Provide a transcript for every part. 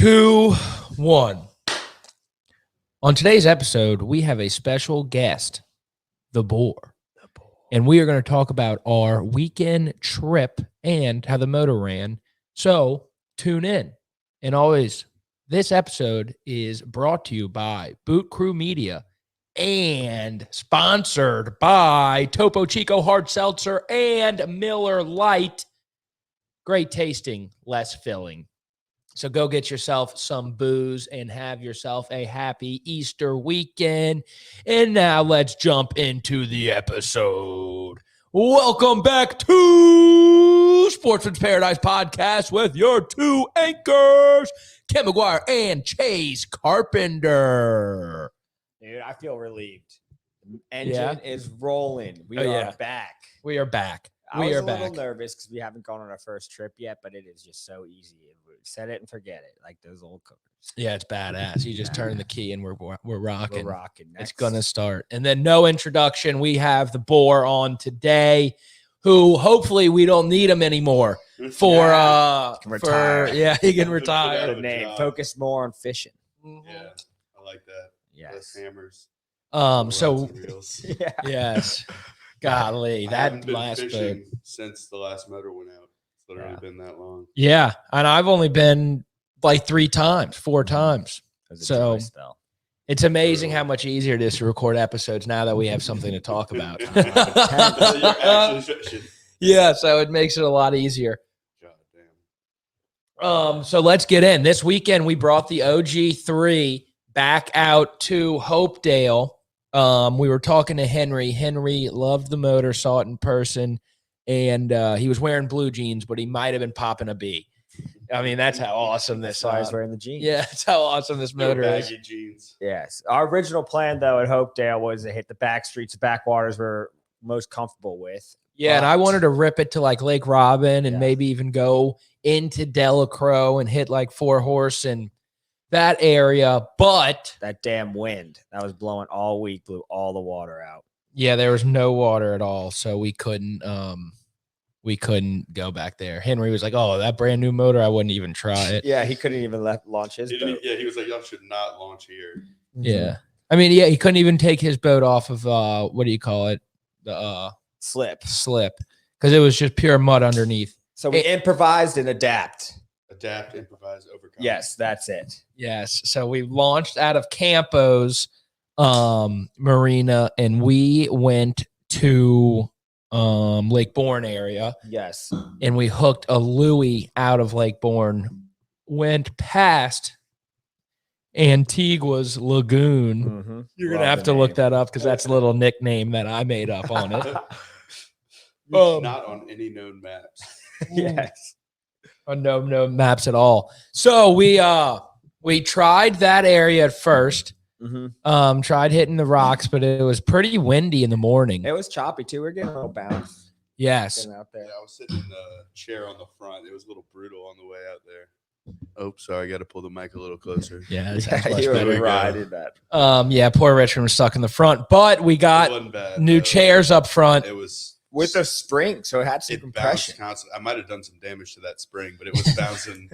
2, 1. On today's episode, we have a special guest, the Boar. And we are going to talk about our weekend trip and how the motor ran. So tune in. And always, this episode is brought to you by Boot Crew Media and sponsored by Topo Chico Hard Seltzer and Miller Lite. Great tasting, less filling. So go get yourself some booze and have yourself a happy Easter weekend. And now let's jump into the episode. Welcome back to Sportsman's Paradise Podcast with your two anchors, Ken McGuire and Chase Carpenter. Dude, I feel relieved. The engine is rolling. We are back. We are back. I was a little nervous because we haven't gone on our first trip yet, but it is just so easy. Set it and forget it, like those old cookers. Yeah, it's badass. You just turn the key and we're rocking. We're rocking. It's gonna start. And then no introduction. We have the Boar on today, who hopefully we don't need him anymore for he can retire. He can retire. Good name. Focus more on fishing. Yeah, I like that. Yes. Less hammers. Yes. Golly, I that haven't been last fishing since the last motor went out. It's literally been that long. Yeah, and I've only been like 4 times. So it's amazing how much easier it is to record episodes now that we have something to talk about. So you're actually fishing. Yeah, so it makes it a lot easier. God damn. So let's get in. This weekend we brought the OG3 back out to Hopedale. We were talking to Henry. Henry loved the motor, saw it in person, and he was wearing blue jeans, but he might have been popping a B. I mean, that's how awesome this I was wearing the jeans. Yeah, that's how awesome this motor is. Baggy jeans. Yes. Our original plan, though, at Hopedale was to hit the back streets, backwaters we're most comfortable with. Yeah, and I wanted to rip it to like Lake Robin and maybe even go into Delacroix and hit like Four Horse and that area, but that damn wind that was blowing all week blew all the water out. Yeah, there was no water at all, so we couldn't go back there. Henry was like, "Oh, that brand new motor, I wouldn't even try it." Yeah, he couldn't even launch his boat. He was like, "Y'all should not launch here." Yeah, I mean, he couldn't even take his boat off of what do you call it, the slip, because it was just pure mud underneath. So we improvised and adapt, improvise, overcome. Yes, that's it. Yes. So we launched out of Campo's marina and we went to Lake Bourne area. Yes. And we hooked a Louie out of Lake Bourne, went past Antigua's Lagoon. Mm-hmm. You're going to have to look that up because that's a little nickname that I made up on it. Not on any known maps. Yes. On no maps at all. So we tried that area at first. Mm-hmm. Tried hitting the rocks, but it was pretty windy in the morning. It was choppy too. We're getting a little bounce. Yes. Yeah, I was sitting in the chair on the front. It was a little brutal on the way out there. Oh, sorry, I got to pull the mic a little closer. Yeah, you were riding that. Poor Richard was stuck in the front, but we got new chairs up front. It was with a spring, so it had some compression. I might have done some damage to that spring, but it was bouncing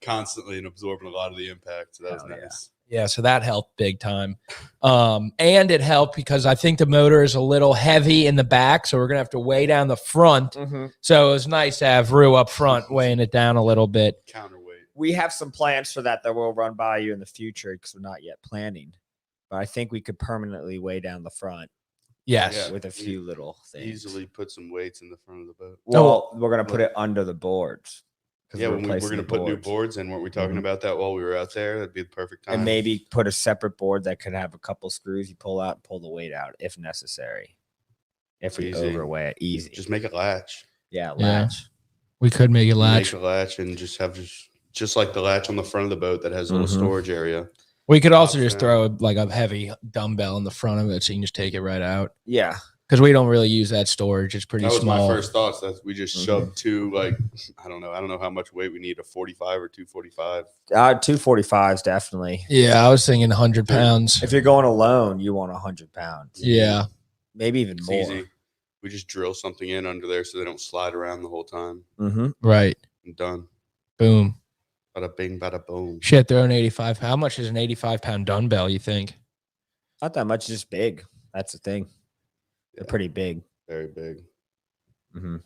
constantly and absorbing a lot of the impact. So that was nice. Yeah, so that helped big time. And it helped because I think the motor is a little heavy in the back, so we're going to have to weigh down the front. Mm-hmm. So it was nice to have Rue up front weighing it down a little bit. Counterweight. We have some plans for that we'll run by you in the future because we're not yet planning. But I think we could permanently weigh down the front. Yes. With a few little things. Easily put some weights in the front of the boat. Well, we're going to put it under the boards. Yeah, we're going to put new boards in. Weren't we talking about that while we were out there? That'd be the perfect time. And maybe put a separate board that could have a couple screws you pull out and pull the weight out if necessary. If we overweigh it, easy. Just make it latch. Yeah, latch. Yeah. We could make it latch. Make a latch and just have just like the latch on the front of the boat that has a little storage area. We could also just throw like a heavy dumbbell in the front of it so you can just take it right out. Yeah. Because we don't really use that storage. It's pretty small. That was my first thoughts. That we just shoved two, like, I don't know how much weight we need, a 45 or 245. 245s, definitely. Yeah, I was thinking 100 pounds. If you're going alone, you want 100 pounds. Yeah. Maybe even more. Easy. We just drill something in under there so they don't slide around the whole time. Mm-hmm. Right. And done. Boom. Bada bing, bada boom. Shit, they're on 85. How much is an 85-pound dumbbell, you think? Not that much, just big. That's the thing. They're Yeah. pretty big. Very big. Mm-hmm.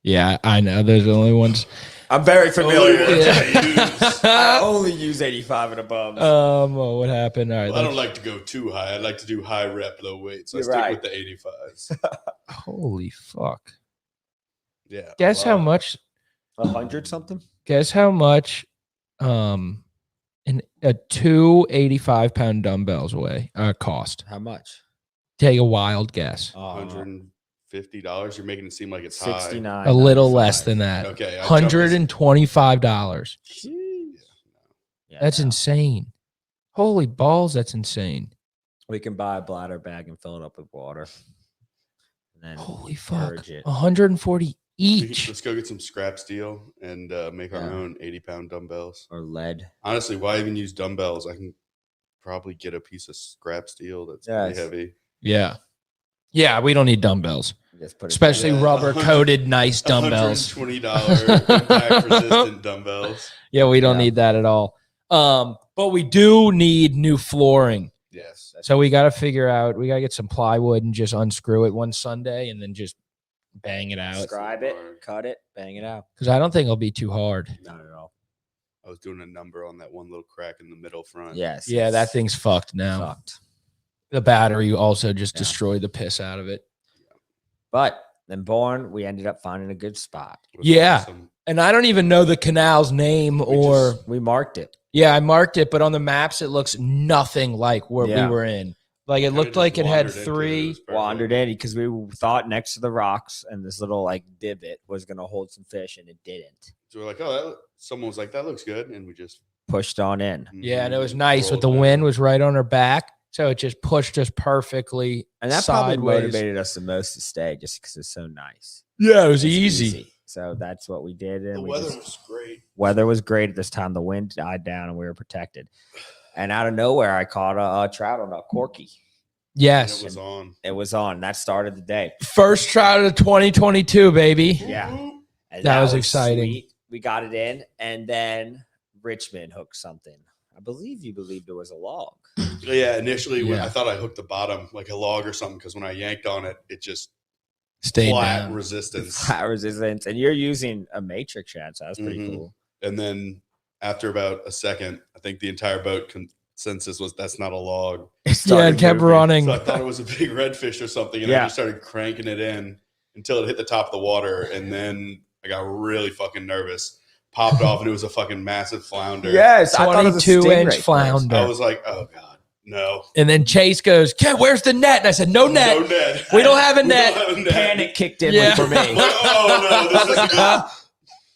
Yeah, I know. Those are the only ones. I'm very familiar Only with ones it. I use. I only use 85 and above. Well, what happened? All right. Well, I don't like to go too high. I like to do high rep, low weight. So You're I stick right. with the 85s. Holy fuck. Yeah. Guess how wow. much 100 something? Guess how much a 2 85-pound dumbbells cost? How much? Take a wild guess. $150. You're making it seem like it's 69. A little less than that. Okay. I jumped this- $125. Yeah, That's no. insane. Holy balls, that's insane. We can buy a bladder bag and fill it up with water. And then Holy fuck. purge it. 140 each. Let's go get some scrap steel and make our Yeah. own 80-pound dumbbells. Or lead. Honestly, why even use dumbbells? I can probably get a piece of scrap steel that's Yes. pretty heavy. Yeah. Yeah, we don't need dumbbells. Just put it Especially Yeah. rubber coated nice dumbbells. $120 impact resistant dumbbells. Yeah, we don't Yeah. need that at all. But we do need new flooring. Yes. So we got to figure out, we got to get some plywood and just unscrew it one Sunday and then just bang it out. Describe it, cut it, bang it out. Because I don't think it'll be too hard. Not at all. I was doing a number on that one little crack in the middle front. Yes. Yeah, that it's thing's fucked now. fucked. The battery also just Yeah. destroyed the piss out of it. But then Bourne, we ended up finding a good spot. It was Yeah. awesome. And I don't even know the canal's name or We marked it. yeah, I marked it, but on the maps it looks nothing like where Yeah. we were in. Like it Kinda looked just like it had wandered into it. It 3. was perfect. Wandered in because we thought next to the rocks and this little like divot was going to hold some fish and it didn't. So we're like, oh, someone was like, that looks good. And we just. Pushed on in. Yeah, and it was Mhm, nice with the rolled wind in. was right on her back. So it just pushed us perfectly And that sideways. probably motivated us the most to stay just because it's so nice. Yeah, it was It's easy. So that's what we did. And The we weather just- was great. weather was great at this time. The wind died down and we were protected. And out of nowhere, I caught a trout on a corky. And Yes. it was on. It was on. That started the day. First trout of 2022, baby. Yeah. Woo-hoo. And That was exciting. sweet. We got it in. And then Richmond hooked something. I believe you believed it was a log. Yeah, initially when Yeah. I thought I hooked the bottom like a log or something because when I yanked on it, it just Stayed flat down. resistance. Flat resistance. And you're using a matrix shad, so that's pretty Mhm. cool. And then after about a second, I think the entire boat consensus was that's not a log. Yeah, started it kept moving. running. So I thought it was a big redfish or something, and I Yeah. just started cranking it in until it hit the top of the water, and then I got really fucking nervous. Popped off, and it was a fucking massive flounder. Yes, I thought it was a 22-inch stingray. flounder. I was like, oh god, no. And then Chase goes, "Ken, where's the net?" And I said, "No net. No net. We don't have a We net." don't have a net. Panic kicked in Yeah. for me. Oh no, this isn't good.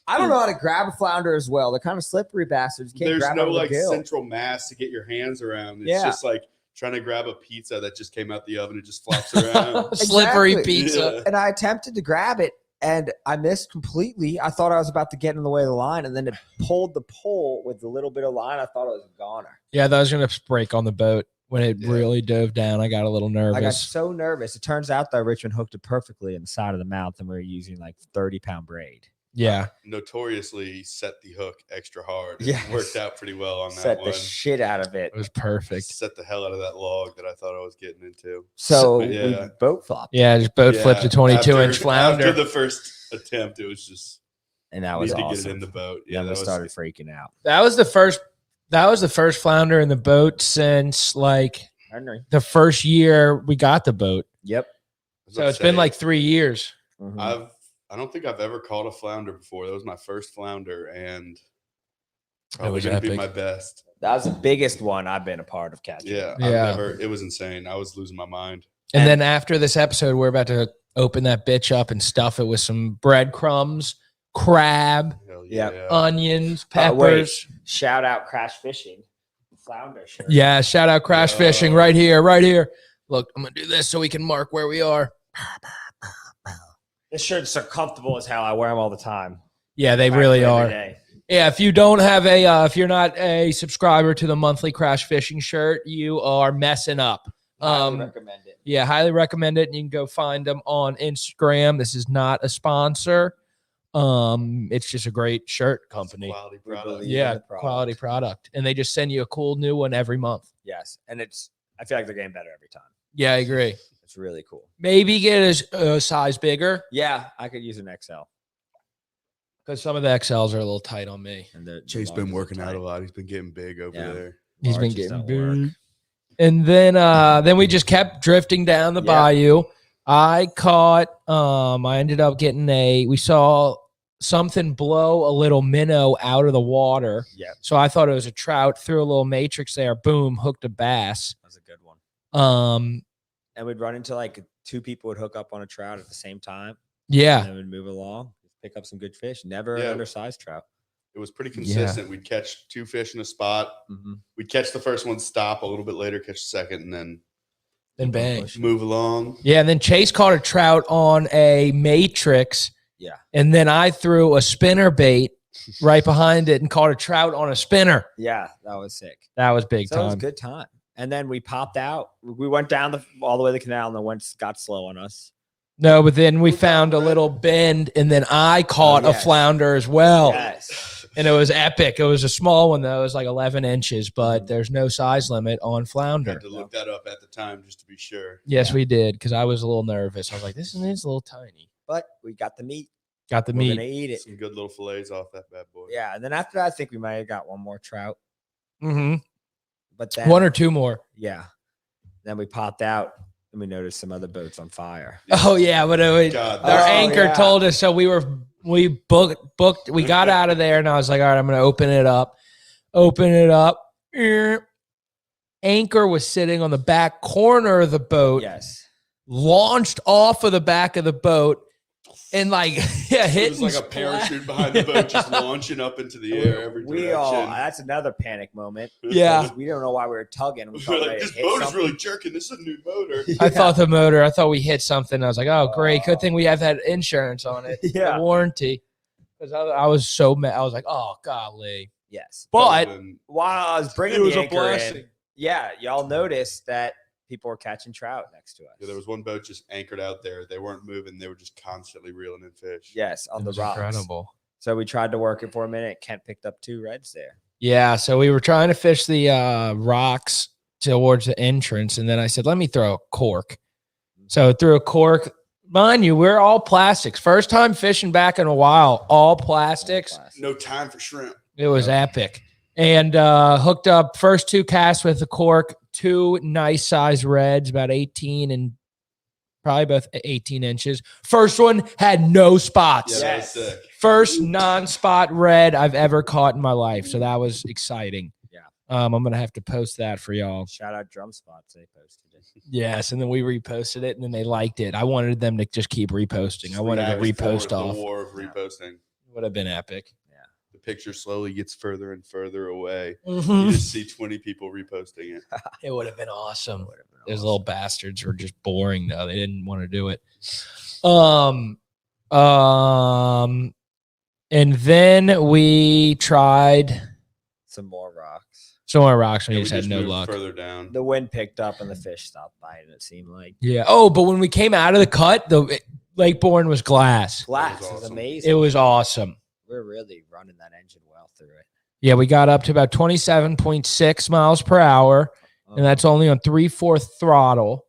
I don't know how to grab a flounder as well. They're kind of slippery bastards. You can't There's grab no them with like the gill. central mass to get your hands around. It's Yeah. just like trying to grab a pizza that just came out the oven. It just flops around. Slippery Exactly. pizza. Yeah. And I attempted to grab it and I missed completely. I thought I was about to get in the way of the line, and then it pulled the pole with the little bit of line. I thought it was a goner. Yeah, that was gonna break on the boat when it Yeah. really dove down. I got a little I got nervous. so nervous. It turns out that Richmond hooked it perfectly in the side of the mouth, and we were using like 30-pound braid. Yeah, Notoriously set the hook extra hard. It Yes. worked out pretty well on that Set one. the shit out of it. it was perfect. Set the hell out of that log that I thought I was getting into. So Yeah. we boat flopped, Yeah, just boat flipped a Yeah, 22-inch after flounder. the first attempt, it was just and that need was to get it awesome. in the boat. Yeah, that we was started freaking out. That was the first. That was the first flounder in the boat since like Henry. the first year we got the boat. Yep. I was So about it's to been say, like 3 years. Mhm. I don't think I've ever caught a flounder before. That was my first flounder, and probably was gonna be epic. my best. That was the biggest one I've been a part of catching. Yeah, Yeah. It was insane. I was losing my mind. And And- then after this episode, we're about to open that bitch up and stuff it with some breadcrumbs, crab, Hell Yep. yeah. onions, Oh, wait. peppers. Shout out Crash Fishing. Flounder shirt. Yeah, shout out Crash Yo. Fishing right here, right here. Look, I'm gonna do this so we can mark where we are. This shirt's so comfortable as hell. I wear them all the time. Yeah, they Practically really every are. day. Yeah, if you don't have if you're not a subscriber to the monthly Crash Fishing shirt, you are messing up. Highly recommend it. Yeah, highly recommend it. And you can go find them on Instagram. This is not a sponsor. It's just a great shirt company. Quality We product. believe- Yeah, the product. quality product. And they just send you a cool new one every month. Yes, and I feel like they're getting better every time. Yeah, I agree. It's really cool. Maybe get a size bigger Yeah, I could use an XL. because some of the XLs are a little tight on me. And the Chase larges been are working out tight. a lot. He's been getting big over Yeah. there. He's been Larges getting don't big. work. And then we just kept drifting down the Yeah. bayou. I ended up getting we saw something blow a little minnow out of the water. Yeah, So I thought it was a trout, threw a little matrix there, boom, hooked a bass. that's a good one. Um, And we'd run into like two people would hook up on a trout at the same time. yeah. And then we'd move along, pick up some good fish. Never an Yeah. undersized trout. It was pretty consistent. We'd catch 2 fish in a spot. Mm-hmm. We'd catch the first one, stop a little bit later, catch the second, and then Then bang. move along. Yeah, and then Chase caught a trout on a matrix. Yeah. And then I threw a spinner bait right behind it and caught a trout on a spinner. Yeah, that was sick. That was big So it was a time. good time. And then we popped out. We went down all the way to the canal and then got slow on us. No, but then we found a little bend, and then I caught a yes. flounder as well. Yes. And it was epic. It was a small one, though. It was like 11 inches, but there's no size limit on I flounder. had to look that up at the time just to be sure. Yes, we did, because I was a little nervous. I was like, this is a little tiny. But we got the meat. Got the We're meat. gonna eat it. Some good little fillets off that bad boy. Yeah. And then after that, I think we might have got one more trout. Mm-hmm. But then 1 or 2 more. yeah. Then we popped out and we noticed some other boats on fire. Oh, yeah, but God, our Oh, anchor yeah. told us, so we booked, we got out of there, and I was like, all right, I'm going to open it up. Anchor was sitting on the back corner of the boat, Yes. launched off of the back of the boat, and like, yeah, it hit was like a parachute behind the boat, just launching up into the air every direction. That's another panic moment. Yeah. Because we don't know why we were tugging. We We're thought like, we this hit boat is something. really jerking. This is a new motor. I thought we hit something. I was like, oh, great. Good thing we have that insurance on it. Yeah. The warranty. Because I was so mad. I was like, oh, golly. Yes. But While I was bringing it was the a anchor blessing. in, yeah, y'all noticed that people were catching trout next to us. Yeah, there was one boat just anchored out there. They weren't moving. They were just constantly reeling in fish. Yes, on It the was rocks. incredible. So we tried to work it for a minute. Kent picked up 2 reds there. Yeah, so we were trying to fish the rocks towards the entrance, and then I said, let me throw a cork. So I threw a cork. Mind you, we're all plastics. First time fishing back in a while, all plastics. No time for shrimp. It was epic. And hooked up first 2 casts with the cork, 2 nice size reds, about 18 and probably both 18 inches. First one had no spots. Yeah, Yes. that was sick. First non-spot red I've ever caught in my life. So that was exciting. Yeah. I'm going to have to post that for y'all. Shout out Drum Spots. They posted it. Yes. And then we reposted it and then they liked it. I wanted them to just keep reposting. I wanted to Yeah, it was repost the off. war of reposting. Would have been epic. The picture slowly gets further and further away. Mhm. You just see 20 people reposting it. It would have been awesome. Would've been Those awesome. little bastards were just boring though. They didn't want to do it. And then we tried Some more rocks. some more rocks and Yeah, we just had no moved luck. further down. The wind picked up and the fish stopped biting, it seemed like. Yeah. Oh, but when we came out of the cut, the Lake Bourne was glass. Glass was was awesome. amazing. It was awesome. We're really running that engine well through it. Yeah, we got up to about 27.6 miles per hour, and that's only on 3/4 throttle,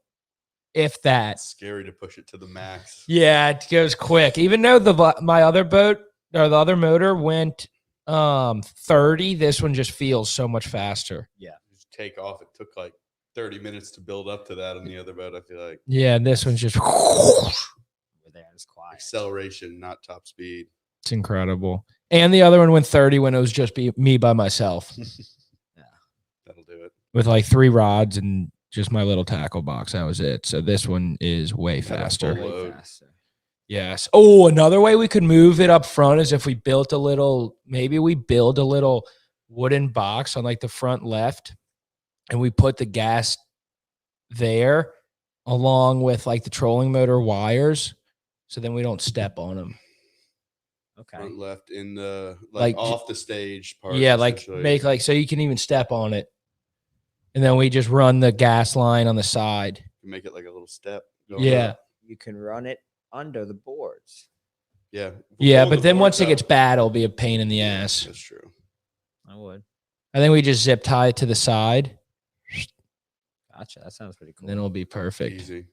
if that. It's scary to push it to the max. Yeah, it goes quick. Even though my other boat or the other motor went 30, this one just feels so much faster. Just take off. It took like 30 minutes to build up to that on the other boat, I feel like. Yeah, and this one's just We're there. It's quiet. Acceleration, not top speed. it's incredible. And the other one went 30 when it was just me by myself That'll do it. with like 3 rods and just my little tackle box. That was it. So this one is way Got a faster. full Way load. faster. Yes. Oh, another way we could move it up front is if we built maybe we build a little wooden box on like the front left and we put the gas there along with like the trolling motor wires. So then we don't step on them. Okay. Front left in the Like, off the stage part. Yeah. Like essentially. make like, so you can even step on it. And then we just run the gas line on the side. Make it like a little step. going Yeah. up. You can run it under the boards. Yeah. Yeah, Pull but the then boards once it up. gets bad, it'll be a pain in the Yeah, ass. that's true. I would. I think we just zip tie it to the side, Gotcha. That sounds pretty cool. and then it'll be perfect. Easy.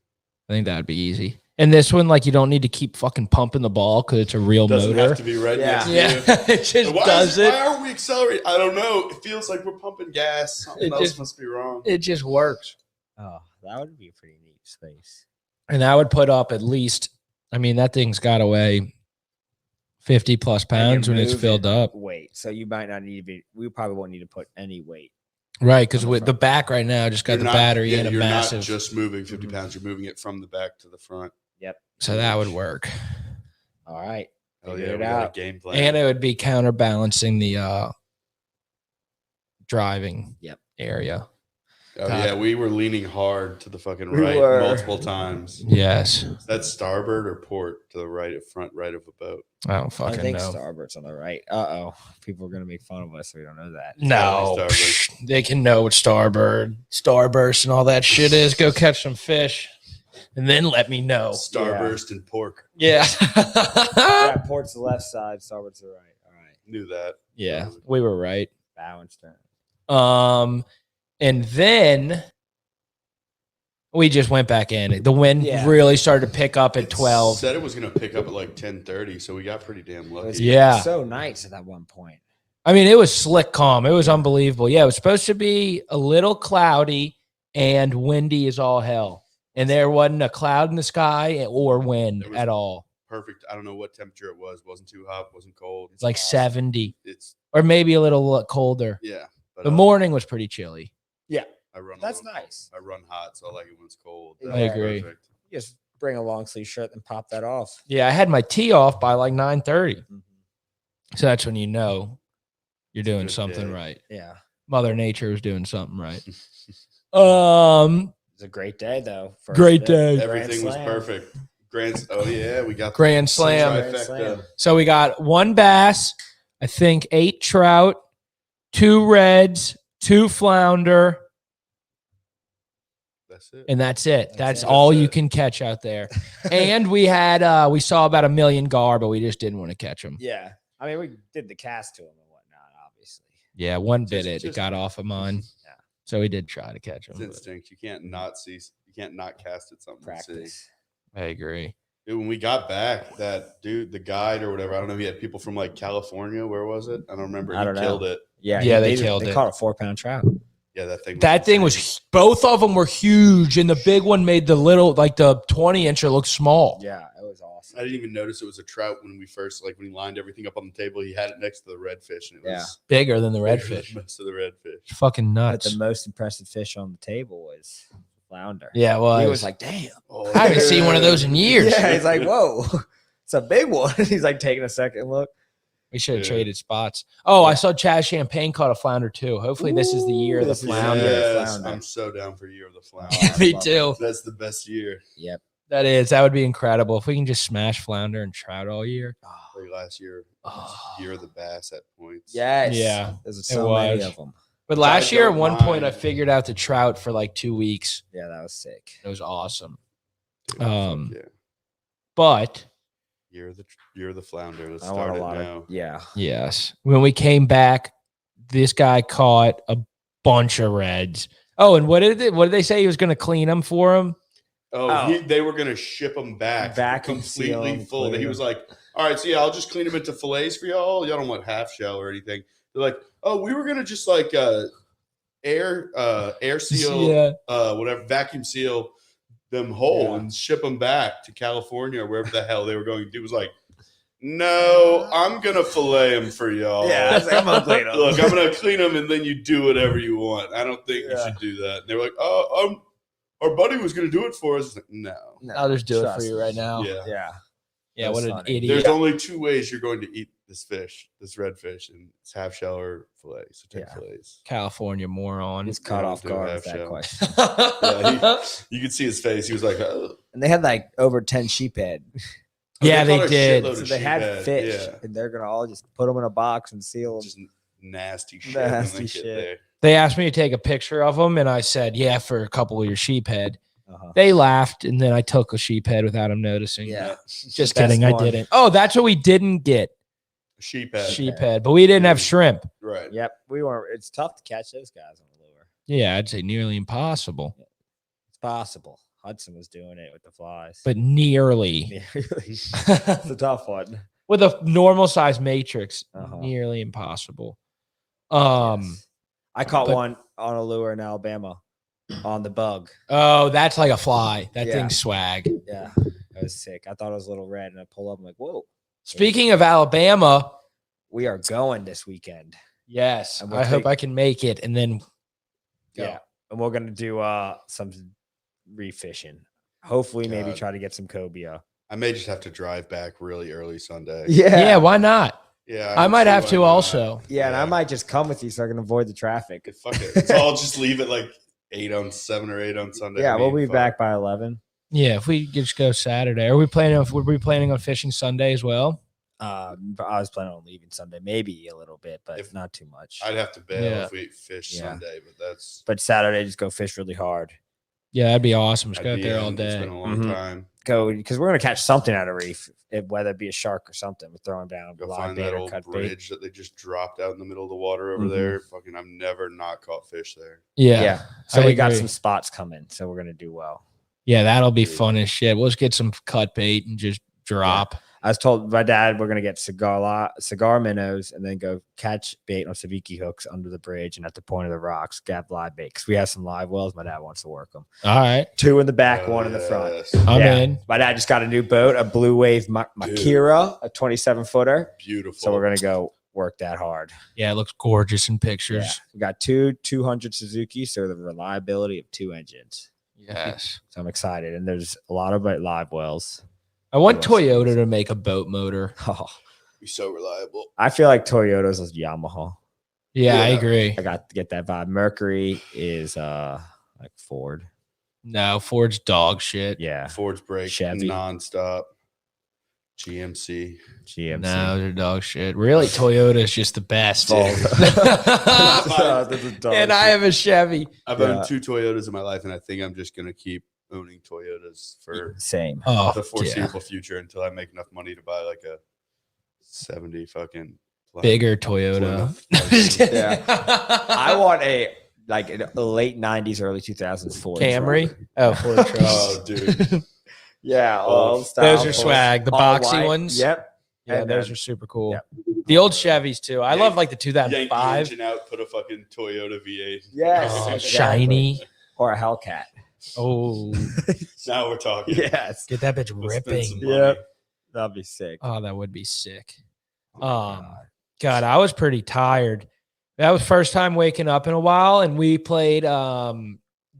I think that'd be easy. And this one, like, you don't need to keep fucking pumping the ball because it's a real Doesn't motor. have to be right Yeah. next to Yeah, you. it just Why does it. Why aren't we accelerating? I don't know. It feels like we're pumping gas. Something It else just- must be wrong. It just works. Oh, that would be a pretty neat space. And I would put up at least, I mean, that thing's got to weigh 50 plus pounds when it's filled up. Weight. So you might not need to be. We probably won't need to put any weight. Right, because On the with the front. back right now, just got You're the not- battery yeah, and a you're massive. not just moving 50 Mhm. pounds. You're moving it from the back to the front. Yep. So that would work. All right. Oh Figure yeah, it we got a out. game plan. And it would be counterbalancing the driving Yep. area. Oh God. yeah, we were leaning hard to the fucking We right were. multiple times. Yes. That's starboard or port to the right, front right of a boat. I don't I fucking think know. starboard's on the right. People are gonna make fun of us. So we don't know that. No, Totally starboard. they can know what starburst and all that shit is. Go catch some fish, and then let me know. Starburst and pork. Yeah, Yeah, port's the left side. Starboard's the right. All right. Knew that. yeah, we were right. Bow and stern. And then we just went back in. The wind Yeah. really started to pick up at It 12. Said it was gonna pick up at like 10:30, so we got pretty damn It was lucky. Yeah. so nice at that one point. I mean, it was slick calm. It was unbelievable. Yeah, it was supposed to be a little cloudy and windy as all hell. And there wasn't a cloud in the sky or wind It was- at all. Perfect. I don't know what temperature it was. Wasn't too hot. Wasn't cold. It's like 70 It's or maybe a little colder. yeah. But The morning was pretty chilly. I run. a That's little nice. cold. I run hot, so I like it when it's cold. I That's agree. Perfect. You just bring a long sleeve shirt and pop that off. Yeah, I had my tee off by like 9:30. Mhm. So that's when you know you're It's a doing good something day. right. Yeah. Mother Nature was doing something right. It's a great day though. First Great day. Grand Everything was Slam. perfect. Oh yeah, we got Grand the Slam. Grand Slam. So we got one bass, I think 8 trout, 2 reds, 2 flounder, That's it. and that's it. That's That's it. all That's you it. can catch out there. And we had we saw about 1 million gar, but we just didn't want to catch them. Yeah. I mean, we did the cast to him and whatnot, obviously. Yeah, one bit Just- it. It just- got off of mine. Yeah. So we did try to catch It's them. instinct. You can't not see. You can't not cast at something. To see. Practice. I agree. Dude, when we got back, that dude, the guide or whatever, I don't know. He had people from like California. Where was it? I don't remember. I He don't know. killed it. Yeah. Yeah, they killed They it. caught a 4-pound trout. Yeah, that thing. That thing was insane. both of them were huge, and the big one made the little, like the 20-incher look small. Yeah, it was awesome. I didn't even notice it was a trout when we first when he lined everything up on the table. He had it next to the redfish, and it Yeah. was Bigger than the bigger than redfish. Most of the redfish. It's fucking But nuts. the most impressive fish on the table was flounder. Yeah, well, He was like, damn. Oh, I haven't seen one of those in years. Yeah, he's like, whoa, it's a big one. He's like taking a second look. We should have Yeah. traded spots. Oh, I saw Chaz Champagne caught a flounder too. Hopefully, this is the year of the This is the flounder. year. Yes, Flounder. I'm so down for year of the flounder. I Me love too. That's the best year. Yep. That would be incredible if we can just smash flounder and trout all year. Like last year, Oh. year of the bass at points. Yes. Yeah, There's so many was. of them. But I last year, at don't one point, I mind. figured out the trout for like 2 weeks. Yeah, that was sick. It was awesome. Dude, fuck yeah. But Year of the flounder. Let's I want start a it lot now. of yeah. yes, when we came back, this guy caught a bunch of reds. Oh, and what did they say he was going to clean them for him? Oh, they were gonna ship them back, Vacuum seal completely 'em, full. clean He 'em. was like, "All right, so yeah, I'll just clean them into fillets for y'all. Y'all don't want half shell or anything." They're like, "Oh, we were gonna just like air seal, Yeah. whatever, vacuum seal them whole Yeah. and ship them back to California or wherever the hell they were going to do." Was like, "No, I'm gonna fillet them for y'all. Yeah, I was like, I'm gonna clean 'em. Look, I'm gonna clean them and then you do whatever you want. I don't think you Yeah. should do that." And they were like, "Oh, our buddy was going to do it for us." It's like, no. I'll just do it Trust for you me. right now. Yeah. Yeah. Yeah, what That's an funny. idiot. There's only 2 ways you're going to eat this fish, this redfish, and it's half shell or fillet. So take Yeah. fillets. California moron. He's caught Yeah, off do guard half with that shell. question. Yeah, you could see his face. He was like, "Oh." And they had like over 10 sheephead. Yeah, they caught a did. shitload So of they had sheephead. fish, Yeah. and they're gonna all just put them in a box and seal them. Just nasty shit. Nasty when they shit. get there. They asked me to take a picture of them, and I said, "Yeah, for a couple of your sheephead." They laughed, and then I took a sheephead without them noticing. Yeah. Just The best kidding. I one. didn't. Oh, that's what we didn't get. Sheephead. Sheephead. But we didn't have shrimp. Right. Yep. We weren't. It's tough to catch those guys on the lure. Yeah, I'd say nearly impossible. It's possible. Hudson was doing it with the flies. But nearly. It's a tough one. With a normal size matrix, Uh-huh. nearly impossible. Yes. I caught but- one on a lure in Alabama on the bug. Oh, that's like a fly. That Yeah. thing's swag. Yeah. That was sick. I thought it was a little red, and I pull up. I'm like, whoa. Speaking of Alabama, We are going this weekend. yes, And we'll I hope take- I can make it and then go. Yeah. And we're gonna do some reef fishing. Hopefully, maybe God. try to get some cobia. I may just have to drive back really early Sunday. Yeah, why not? Yeah. I don't might see have why to not. also. Yeah, and I might just come with you so I can avoid the traffic. Fuck it. So I'll just leave at like 7 or 8 on Sunday. Yeah, I we'll mean, be fuck. back by 11. Yeah, if we could just go Saturday. Were we planning on fishing Sunday as well? But I was planning on leaving Sunday, maybe a little bit, but If- not too much. I'd have to bail Yeah. if we fish Yeah. Sunday, but that's But Saturday, just go fish really hard. Yeah, that'd be awesome. Just I'd go out be there all in. It's day. been a long Mhm. time. Go because we're gonna catch something out of reef, whether it be a shark or something. We're throwing down Go live find bait that or old cut bait. bridge that they just dropped out in the middle of the water over Mhm. there. Fucking, I've never not caught fish there. Yeah. Yeah. So I we got agree. some spots coming, so we're gonna do well. Yeah, that'll be Dude. fun as shit. We'll just get some cut bait and just drop. I was told my dad we're gonna get cigar minnows and then go catch bait on sabiki hooks under the bridge and at the point of the rocks, gap live bait because we have some live wells. My dad wants to work them. All right. 2 in the back, 1 in the front. Yes. I'm Yeah. in. My dad just got a new boat, a Blue Wave Makira, a 27-footer. Beautiful. So we're gonna go work that hard. Yeah, it looks gorgeous in Yeah. pictures. We got 200 Suzuki, so the reliability of 2 engines. Yes. So I'm excited, and there's a lot of live wells. I want Yes. Toyota to make a boat motor. Oh, Be so reliable. I feel like Toyota's is Yamaha. Yeah, I Yeah. agree. I got to get that vibe. Mercury is like Ford. No, Ford's dog shit. Yeah, Ford's brake Chevy. nonstop. GMC. GMC. No, they're dog shit. Really, Toyota is just the best. Full. And I have a Chevy. I've Yeah. owned 2 Toyotas in my life, and I think I'm just gonna keep owning Toyotas for Same. Oh, the yeah. foreseeable future until I make enough money to buy like a 70 fucking Bigger Toyota. Plymouth. Just kidding. Yeah. I want a like a late 90s, early 2000s Ford Camry. truck. Oh, Ford truck. Oh, dude. Yeah, Oh, old style Those are Ford. swag. The All boxy white. ones. Yep. Yeah, And those then- are super cool. Yep. The old Chevys too. I Yank- love like the Yank the 2005. engine out, put a fucking Toyota V8. Yes. Oh, exactly. shiny. Or a Hellcat. Oh, Now we're talking. Yes. get that bitch Let's spend some ripping. money. Yep. That'd be sick. Oh, that would be sick. God. God, I was pretty tired. That was first time waking up in a while, and we played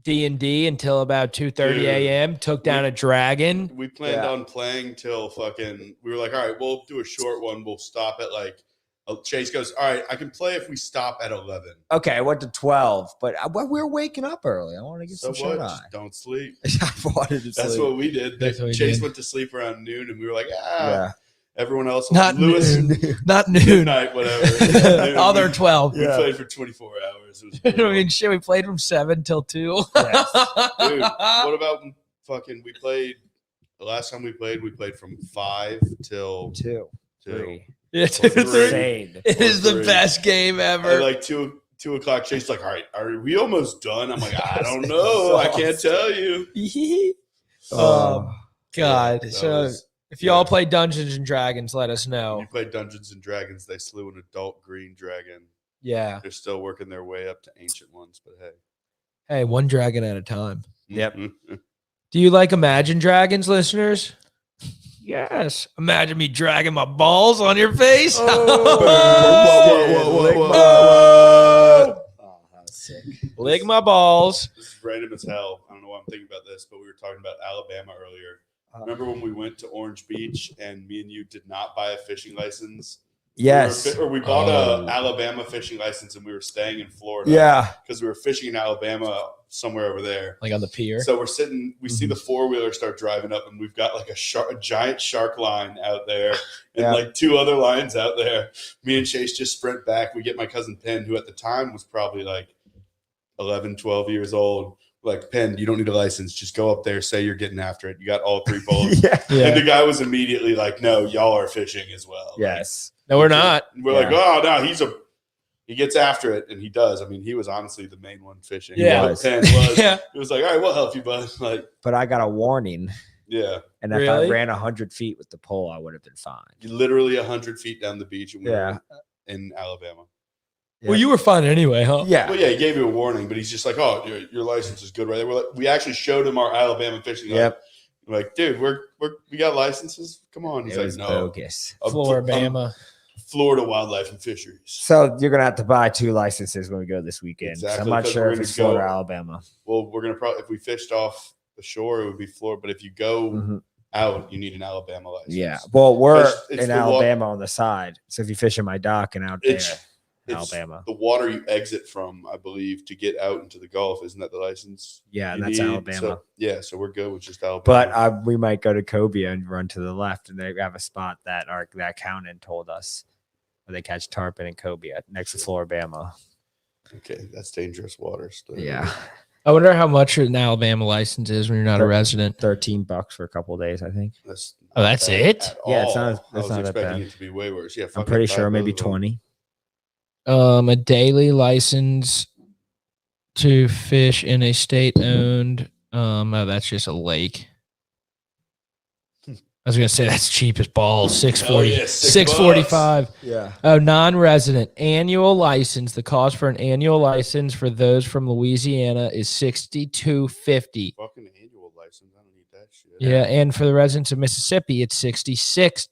D&D until about 2:30 Dude. a.m. Took down a dragon. We planned Yeah. on playing till fucking. We were like, all right, we'll do a short one. We'll stop at like. Chase goes, all right, I can play if we stop at 11. Okay, I went to 12, but we were waking up early. I want to get So some what? shit on. Just don't sleep. I wanted to That's sleep. what we did. That's what we Chase did. went to sleep around noon, and we were like, Yeah. Everyone else, Not Lewis, noon. Not noon. midnight, whatever. Noon. Other 12. We Yeah. played for 24 hours. It was I brutal. mean, shit, we played from 7 till 2. Yes. Dude, what about fucking? We played the last time we played from 5 till 2, 2. 3. Yeah, Three. 2 3. Insane. It is the Three. best game At ever. like 2 o'clock. Chase like, all right, are we almost done? I'm like, I don't know. I can't tell you. Oh, God. That So was- if y'all play Dungeons and Dragons, let us when know. you played Dungeons and Dragons, they slew an adult green dragon. Yeah. They're still working their way up to ancient ones, but hey. Hey, one dragon at a time. Yep. Do you like Imagine Dragons, listeners? Yes. Imagine me dragging my balls on your face. Oh, that was sick. Lick my balls. This is random as hell. I don't know why I'm thinking about this, but we were talking about Alabama earlier. Remember when we went to Orange Beach and me and you did not buy a fishing license? Yes. Or we bought Oh. a Alabama fishing license and we were staying in Florida. Yeah. Because we were fishing in Alabama somewhere over there. Like on the pier. So we're sitting, we see Mhm. the 4-wheeler start driving up and we've got like a giant shark line out there and Yeah. like 2 other lines out there. Me and Chase just sprint back. We get my cousin Penn, who at the time was probably like 11, 12 years old. like, Penn, you don't need a license. Just go up there, say you're getting after it. You got all 3 poles. Yeah. And the guy was immediately like, no, y'all are fishing as well. Yes. No, we're not. And we're like, oh, no, he gets after it, and he does. I mean, he was honestly the main one fishing. Yeah. He was. Penn was. Yeah. It was like, all right, we'll help you, bud. Like, But I got a warning. yeah. And if Really? I ran 100 feet with the pole, I would have been fine. Literally 100 feet down the beach, and we Yeah. were in Alabama. Yeah. Well, you were fine anyway, huh? Yeah. Well, yeah, he gave you a warning, but he's just like, oh, your license is good right there. We actually showed him our Alabama fishing. Yep. Like, dude, we got licenses. Come on. He's It like, was no. bogus. Florida. Florida Wildlife and Fisheries. So you're gonna have to buy 2 licenses when we go this weekend. Exactly, I'm not because sure we're if gonna it's Florida or go- Alabama. Well, we're gonna probably, if we fished off the shore, it would be Florida. But if you go Mhm. out, you need an Alabama license. Yeah. Well, we're It's in the wa- Alabama on the side. So if you fish in my dock and out there, It's Alabama. the water you exit from, I believe, to get out into the Gulf. Isn't that the license? Yeah, you that's need? Alabama. So we're good with just Alabama. But we might go to Cobia and run to the left, and they have a spot that that accountant told us where they catch tarpon in Cobia next to Floribama. okay, that's dangerous waters. Yeah, I wonder how much an Alabama license is when you're not a resident. $13 for a couple of days, I think. That's Oh, that's not bad it? at Yeah, it's all. not- I that's was not that expecting bad. it to be way worse. Yeah, I'm fucking pretty sure five maybe both of them. 20. A daily license to fish in a state-owned. Oh, that's just a lake. I was gonna say that's cheap as balls. 640, yeah, $6. 645. Yeah. Oh, non-resident annual license. The cost for an annual license for those from Louisiana is $62.50. Fucking annual license. I don't need that shit. Yeah, and for the residents of Mississippi, it's $66.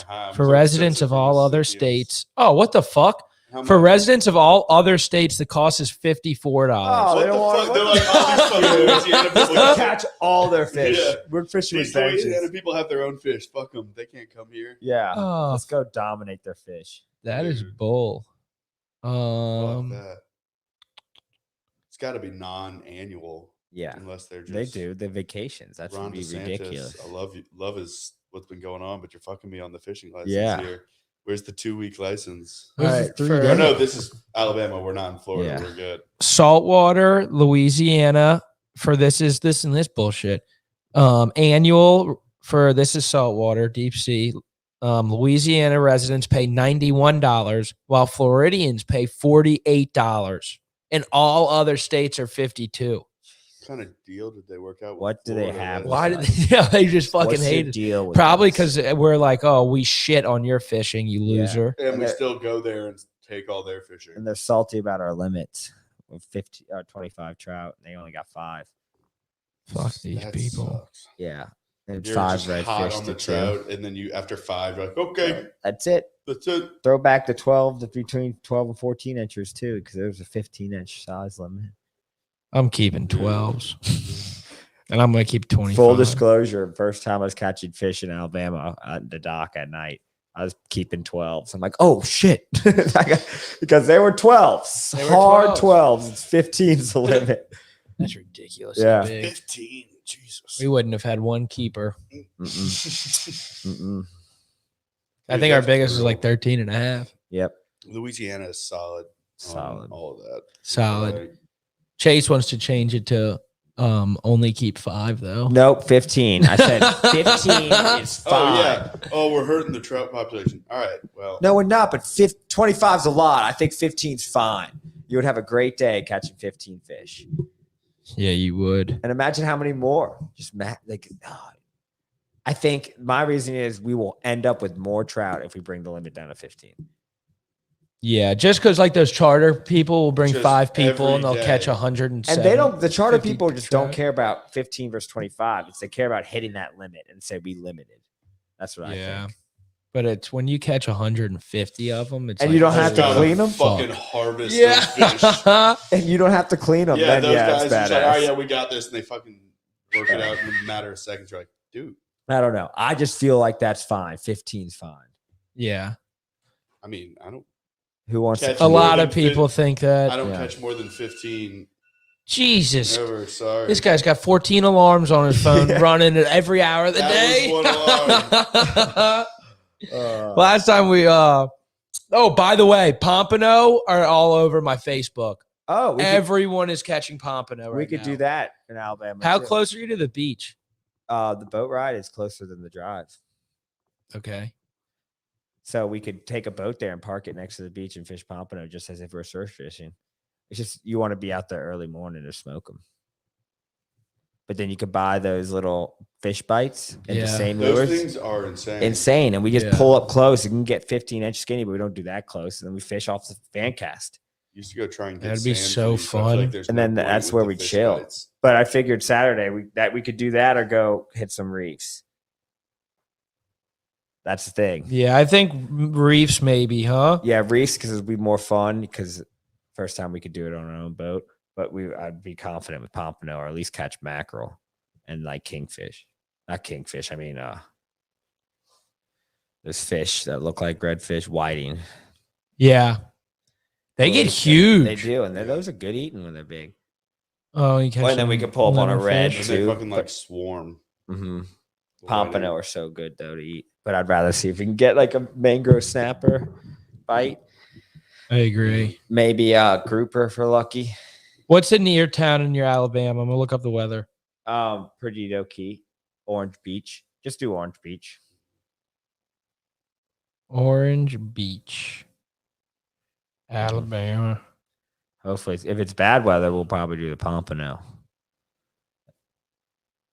Uh-huh, I'm For so residents upset of for all other Mississippians. states, oh, what the fuck? How For much? residents of all other states, the cost is $54. Oh, What they the don't want- fuck? They're like, all these fucking Louisiana people They catch all their fish. Yeah. We're fishing with These Louisiana benches. people have their own fish. Fuck them. They can't come here. Yeah. Oh, Let's go dominate their fish. that is Dude. bull. Fuck Um, that. It's got to be non-annual. Yeah. Unless they're just They do. The vacations. That Ron would be DeSantis, ridiculous. I love you. Love is what's been going on, but you're fucking me on the fishing license Yeah. here. Where's the 2-week license? Where's the All right, 3 for- days? Oh, no, this is Alabama. We're not in Florida. Yeah. We're good. saltwater, Louisiana for this is this and this bullshit. Annual for this is saltwater, deep sea. Louisiana residents pay $91 while Floridians pay $48. And all other states are 52. What kind of deal did they work out with? What do they Florida have with? Why did they, yeah, they just fucking What's your hate it? deal with Probably this? because we're like, oh, we shit on your fishing, you Yeah. loser. And we they're- still go there and take all their fishing. And they're salty about our limits of 50 or 25 trout. And they only got 5. Fuck these That people. sucks. Yeah. And You're 5 just red hot fish on to the 2. trout, and then you after 5, you're like, okay, That's it. that's it. Throw back the 12 to between 12 and 14 inches too, because there's a 15-inch size limit. I'm keeping 12s. And I'm going to keep 25. Full disclosure, first time I was catching fish in Alabama at the dock at night, I was keeping 12s. I'm like, oh shit. Because they were 12s. They were Hard 12s. 12s. It's 15's the limit. That's ridiculous. Yeah. Big. 15. Jesus. We wouldn't have had one keeper. Mm-mm. Mm-mm. I think our biggest was like 13 and a half. Yep. Louisiana is solid. Solid. All of that. Solid. Like, Chase wants to change it to only keep 5 though. Nope, 15. I said 15 is fine. oh yeah. Oh, we're hurting the trout population. All right. Well. No, we're not, but 25 is a lot. I think 15's fine. You would have a great day catching 15 fish. Yeah, you would. And imagine how many more. I think my reasoning is we will end up with more trout if we bring the limit down to 15. Yeah, just because like those charter people will bring Just 5 people every and they'll day. catch 107. And they don't, the charter 50 people just don't trout. care about 15 versus 25. It's they care about hitting that limit and say we limited. That's what I Yeah. think. But it's when you catch 150 of them, it's And like, you don't just have to gotta clean 'em? Fucking Fuck. harvest those fish. Yeah. And you don't have to clean them. Yeah, then, those yeah, guys it's are just like, badass. oh yeah, we got this, and they fucking work it out in a matter of seconds. You're like, dude. I don't know. I just feel like that's fine. 15's fine. Yeah. I mean, I don't. Who wants Catch to A more lot than of people think I that. don't Yeah. catch more than 15 Jesus. ever. Sorry. This guy's got 14 alarms on his phone Yeah. running at every hour of the That day. was one alarm. Last time we oh, by the way, Pompano are all over my Facebook. Oh, Everyone is catching pompano right we could now. do that in Alabama. How too. close are you to the beach? The boat ride is closer than the drive. Okay. So we could take a boat there and park it next to the beach and fish pompano just as if we're surf fishing. It's just you want to be out there early morning to smoke them. But then you could buy those little fish bites and the same Those lures. things are insane. Insane. And we just pull up close. You can get 15-inch skinny, but we don't do that close. And then we fish off the fan cast. Used to go try and get That'd be sand so trees, but I feel fun. like there's And no then point that's with where the we fish chill. bites. But I figured Saturday we could do that or go hit some reefs. That's the thing. Yeah, I think reefs maybe, huh? Yeah, reefs because it'd be more fun because first time we could do it on our own boat. But I'd be confident with pompano or at least catch mackerel and like kingfish. Not kingfish. I mean, those fish that look like redfish, whiting. Yeah. They get huge. They do, and those are good eating when they're big. Oh, you catch And then we them could pull up on a little red fish. And they too. fucking like swarm. Mm-hmm. Right Pompano in. are so good though to eat, but I'd rather see if we can get like a mangrove snapper bite, I agree. maybe a grouper for lucky. What's the near town in your Alabama? I'm gonna look up the weather. Perdido Key, Orange Beach. Just do Orange Beach. Orange Beach, Alabama. Hopefully, if it's bad weather, we'll probably do the Pompano.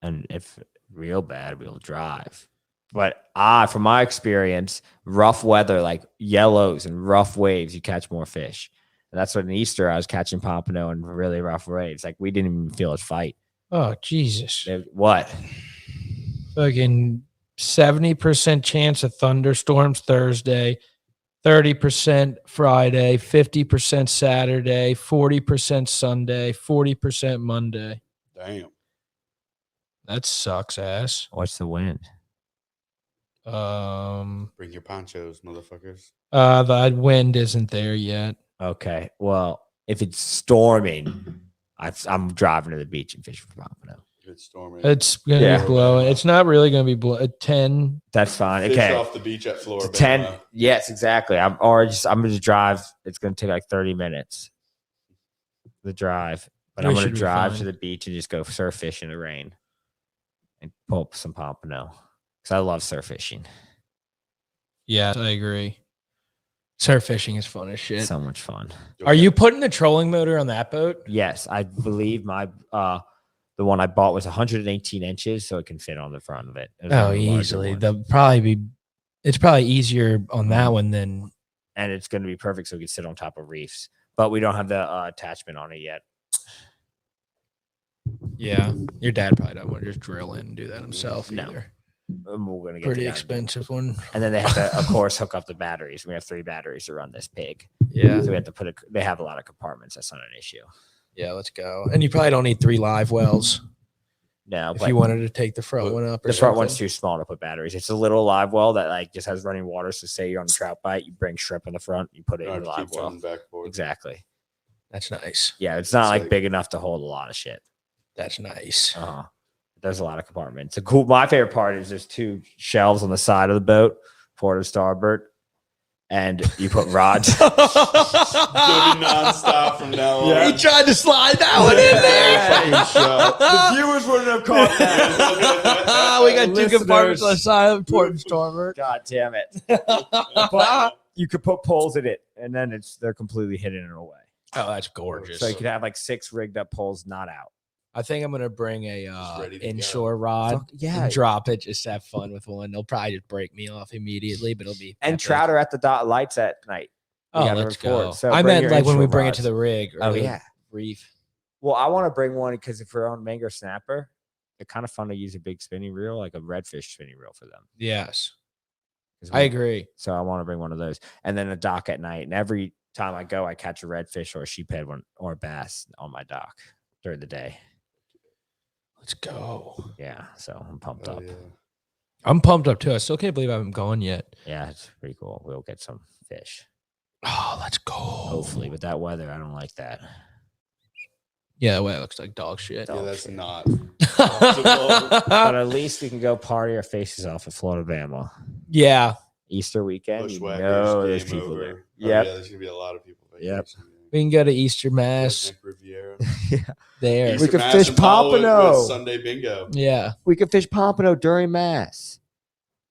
And if real bad, we'll drive. But from my experience, rough weather like yellows and rough waves, you catch more fish. And that's what in Easter I was catching pompano and really rough waves. Like we didn't even feel it fight. Oh Jesus! What? Fucking 70% chance of thunderstorms Thursday, 30% Friday, 50% Saturday, 40% Sunday, 40% Monday. Damn. That sucks ass. What's the wind? Bring your ponchos, motherfuckers. The wind isn't there yet. Okay. Well, if it's storming, I'm driving to the beach and fishing for pompano. If it's storming. It's gonna be blowing. It's not really gonna be blowing. 10. That's fine. Fish Okay. off the beach at Florida. 10. Yes, exactly. I'm gonna just drive. It's gonna take like 30 minutes. The drive, but We I'm gonna should be drive fine. to the beach and just go surf fish in the rain and pull up some pompano because I love surf fishing. Yeah, I agree. Surf fishing is fun as shit. So much fun. Are you putting the trolling motor on that boat? Yes, I believe my the one I bought was 118 inches, so it can fit on the front of it. It was one Oh, of the larger easily. ones. It's probably easier on that one than. And it's going to be perfect so we can sit on top of reefs. But we don't have the attachment on it yet. Yeah, your dad probably don't want to just drill in and do that himself No. either. We're going to get Pretty to that. expensive one. And then they have to, of course, hook up the batteries. We have 3 batteries to run this pig. Yeah, So we have to they have a lot of compartments. That's not an issue. yeah. Let's go. And you probably don't need 3 live wells No, if but you wanted to take the front one up. Or the front one's something. too small to put batteries. It's a little live well that like just has running water. So say you're on a trout bite, you bring shrimp in the front, you put it in the live well. Backboard. Exactly. That's nice. Yeah, it's not It's like like- big enough to hold a lot of shit. That's nice. There's a lot of compartments. My favorite part is there's 2 shelves on the side of the boat, port to starboard, and you put rods. Gonna be nonstop from now on. Yeah. He tried to slide that one in there. Fucking show. The viewers wouldn't have caught that. We got 2 Listeners. compartments on the side of the port and starboard. God damn it! But you could put poles in it, and then they're completely hidden away. Oh, that's gorgeous. So you could have like 6 rigged up poles not out. I think I'm gonna bring a ready to inshore rod. Yeah, And drop it. Just have fun with one. They'll probably just break me off immediately, but it'll be and epic. trout are at the lights at night. We Oh, gotta let's record. go. So I bring meant your like when we inshore bring it rods. to the rig. Or Oh the yeah. reef. Well, I want to bring one because if we're on mango snapper, it's kind of fun to use a big spinning reel, like a redfish spinning reel for them. Yes, 'Cause I agree. So I want to bring one of those, and then a dock at night. And every time I go, I catch a redfish or a sheephead one or a bass on my dock during the day. Let's go. Yeah, so I'm pumped Oh, up. yeah. I'm pumped up too. I still can't believe I haven't gone yet. Yeah, it's pretty cool. We'll get some fish, Oh, let's go. hopefully. With that weather, I don't like that. Yeah, well, it looks like dog shit. Yeah, that's not. But at least we can go party our faces off at Florida, Bama. Yeah. Easter weekend, you Bushwhackers, know there's game people over. there. Oh, Yep. yeah, there's gonna be a lot of people. Yep. vacationing. We can go to Easter Mass Redneck Riviera. there. We could Mass fish and follow it Pompano. with Sunday bingo. Yeah. We could fish pompano during mass.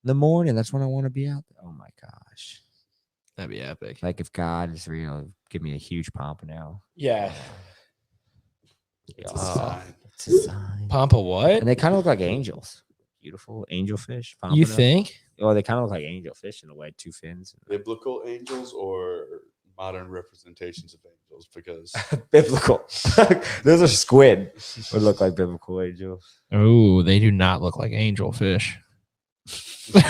In the morning. That's when I want to be out there. Oh my gosh. That'd be epic. Like if God is real, give me a huge pompano. Yeah. It's a sign. It's a sign. Pampa what? And they kind of look like angels. Beautiful angel fish. Pompano. You think? Oh, they kind of look like angel fish in a way. 2 fins. Biblical angels or modern representations of angels? Because Biblical. Those are squid. Would look like biblical angels. Oh, they do not look like angel fish. It's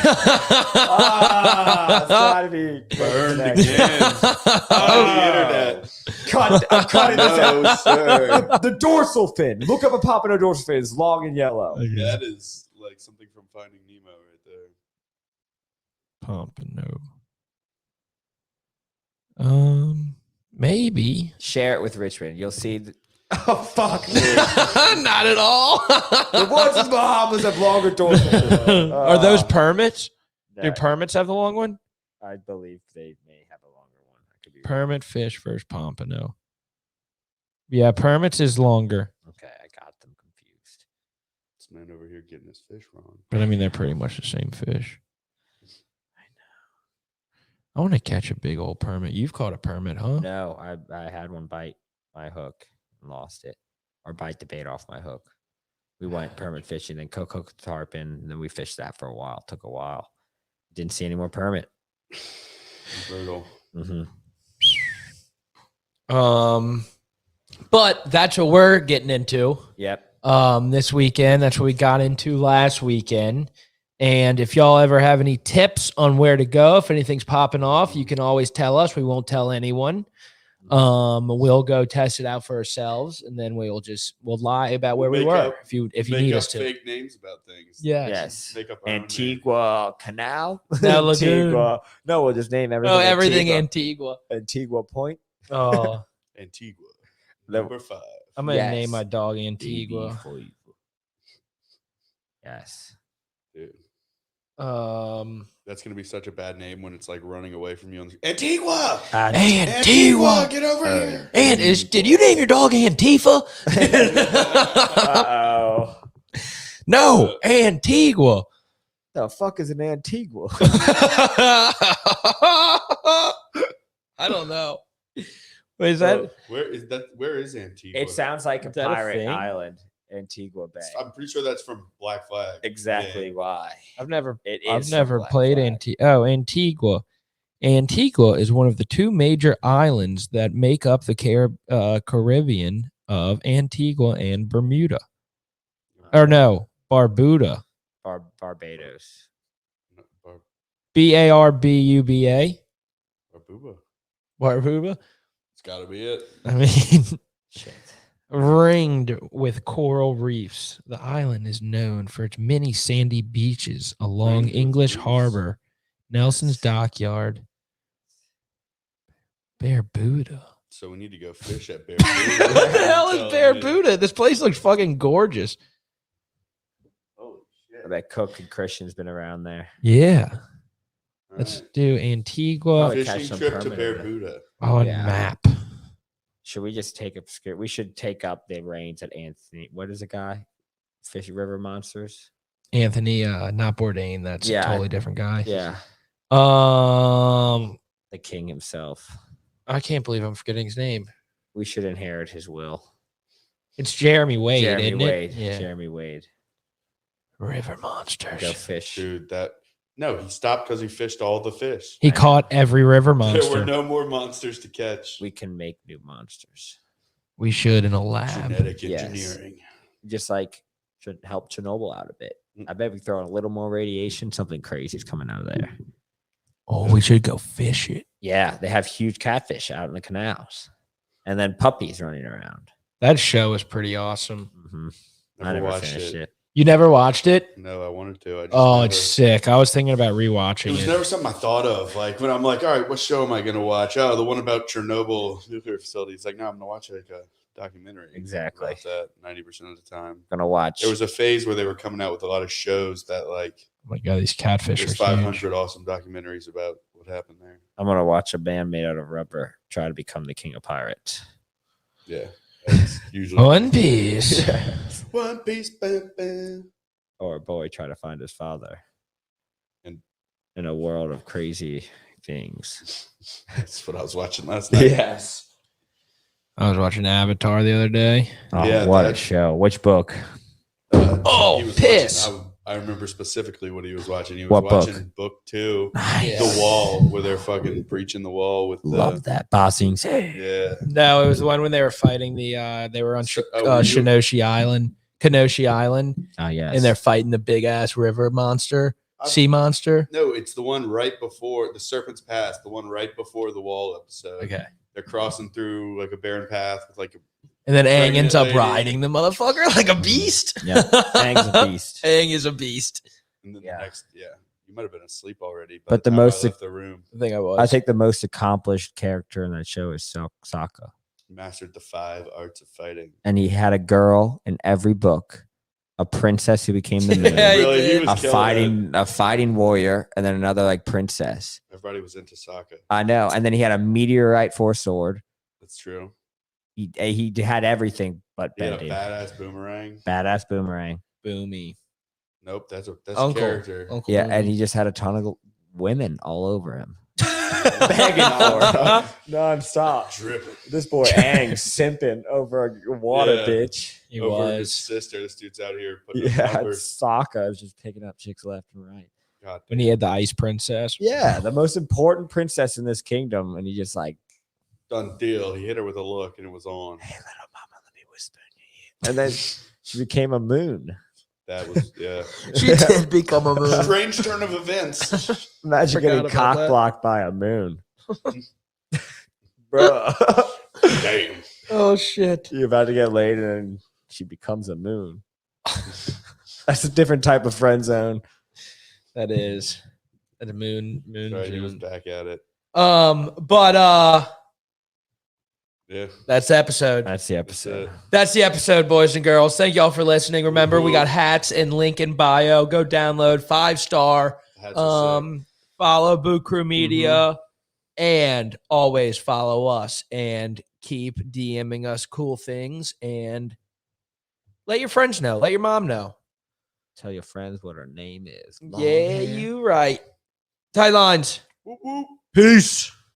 gotta be burned again on the internet. I'm cutting this No, out. sir. The dorsal fin. Look up a pompano dorsal fin. It's long and yellow. That is like something from Finding Nemo right there. Pompano. Maybe. Share it with Richmond. You'll see. Oh fuck! Not at all. The ones in the Bahamas have longer dorsal fins. Are those permits? Do No, permits have the long one? I believe they may have a longer one. I could be wrong. Permit fish versus pompano. Yeah, permits is longer, Okay, I got them confused. This man over here getting his fish wrong. but I mean they're pretty much the same fish. I want to catch a big old permit. You've caught a permit, huh? No, I had one bite my hook and lost it, or bite the bait off my hook. We went permit fishing, then cook the tarpon, and then we fished that for a while. Took a while. Didn't see any more permit. Brutal. Mm-hmm. But that's what we're getting into. Yep. This weekend. That's what we got into last weekend. And if y'all ever have any tips on where to go, if anything's popping off, you can always tell us. We won't tell anyone. We'll go test it out for ourselves, and then we'll lie about where we Make were up- if you Make need up us to. fake names about things. Yeah. Yes. Make up our own name. Antigua Canal. No, Lagoon. Antigua. No, we'll just name everything. Oh, everything Antigua. Antigua. Antigua Point. Oh, Antigua. The- Number 5. I'm gonna Yes. name my dog Antigua. Yes. Dude, Um, that's gonna be such a bad name when it's like running away from you. On the Antigua. Antigua. Get over here. And did you name your dog Antifa? Uh-oh. No, Antigua. The fuck is an Antigua? I don't know. Wait, is that? Where is that? Where is Antigua? It sounds like a Is that a pirate thing? island, Antigua Bay. I'm pretty sure that's from Black Flag. Exactly Yeah. why. I've never It is. I've from never Black played Flag. Antigua. Antigua is one of the 2 major islands that make up the Caribbean of Antigua and Bermuda. Or no, Barbuda. Barbados. Barbuba. Barbuba. Barbuba. It's got to be it. I mean, Shit. ringed with coral reefs, the island is known for its many sandy beaches along Ringed with English reefs. Harbor, Nelson's Dockyard, Barbuda. So we need to go fish at Bear. What the hell is Barbuda? This place looks fucking gorgeous. Holy shit. I bet Cook and Christian's been around there. Yeah. All Let's right. do Antigua Probably catch Fishing some trip to permanently. Barbuda. on Yeah. map. Should we just take up? We should take up the reins at Anthony. What is the guy? Fish River Monsters. Anthony, not Bourdain. That's Yeah. a totally different guy. Yeah, Um, the king himself. I can't believe I'm forgetting his name. We should inherit his will. It's Jeremy Wade, Jeremy isn't Wade. it? Yeah. Jeremy Wade. River monsters. Go fish. Dude, no, he stopped because he fished all the fish. He I know. caught every river There monster. were no more monsters to catch. We can make new monsters. We should in a lab. Genetic Yes. engineering. Just like should help Chernobyl out a bit. Mm. I bet we throw in a little more radiation. Something crazy is coming out of there. Oh, we should go fish it. Yeah, they have huge catfish out in the canals, and then puppies running around. That show is pretty awesome. Mm-hmm. I Never never watched finished it. it. You never watched it? No, I wanted to. I just Oh, never- it's sick. I was thinking about It rewatching was it. never something I thought of. Like when I'm like, all right, what show am I going to watch? Oh, the one about Chernobyl nuclear facility. It's like, no, I'm going to watch like a documentary. Exactly. About that 90% of the time. Gonna watch. There was a phase where they were coming out with a lot of shows that like Oh my God, these catfish there's are huge. 500 awesome documentaries about what happened there. I'm gonna watch a band made out of rubber try to become the king of pirates. Yeah. That's usually One Piece. One Piece. Bam, bam. Or a boy try to find his father. And- in a world of crazy things. That's what I was watching last night. Yes. I was watching Avatar the other day. Oh, Yeah, what a that- show. Which book? Oh, he was piss. watching- I remember specifically what he was watching. He was What book? watching book 2, Nice. The Wall, where they're fucking breaching the wall with the. Love that. Bossing. Yeah. No, it was the one when they were fighting they were on So- were you- Kenoshi Island, Oh, yes. and they're fighting the big ass river monster, I- sea monster. No, it's the one right before the Serpent's Pass, the one right before the Wall episode. Okay. They're crossing through like a barren path with like a. And then Aang Pregnant ends up lady. riding the motherfucker like a beast. Yeah, Aang's a beast. Aang is a beast. And then Yeah. the next, you might have been asleep already. By But the time I most- left the room, I think I was. I think the most accomplished character in that show is Sokka. mastered the 5 arts of fighting. And he had a girl in every book, a princess who became the moon, Yeah, he Really, he did. was killing it. a fighting warrior, and then another like princess. Everybody was into Sokka. I know. And then he had a meteorite for a sword. That's true. He had everything but He had a bending. badass boomerang. Badass boomerang. Boomy. Nope, that's a Uncle. character. Uncle Yeah, Boomy. and he just had a ton of women all over him. Begging for Non-stop. Dripping. This boy Aang simping over a water Yeah. bitch. He Over his was. sister. This dude's out here putting up Yeah, numbers. Sokka was just picking up chicks left and right. God When he had the ice princess. Yeah, the most important princess in this kingdom, and he just like, done deal. He hit her with a look and it was on. hey, little mama, let me whisper in your ear. And then she became a moon. That was She did become a moon. strange turn of events. Imagine Forgot getting about cock that. blocked by a moon. Bro, Damn. Oh shit. you're about to get laid and then she becomes a moon. That's a different type of friend zone. That is. That a moon. Right, he was June. back at it. But Yeah. that's the episode. That's the That's episode. it. That's the episode, boys and girls. Thank y'all for listening. Remember, we got hats and link in bio. Go download 5-star. Hats are sick. Follow Boo Crew Media and always follow us and keep DMing us cool things and let your friends know. Let your mom know. Tell your friends what her name is. Long Yeah, hair. you right. Tight lines. Whoop, whoop. Peace.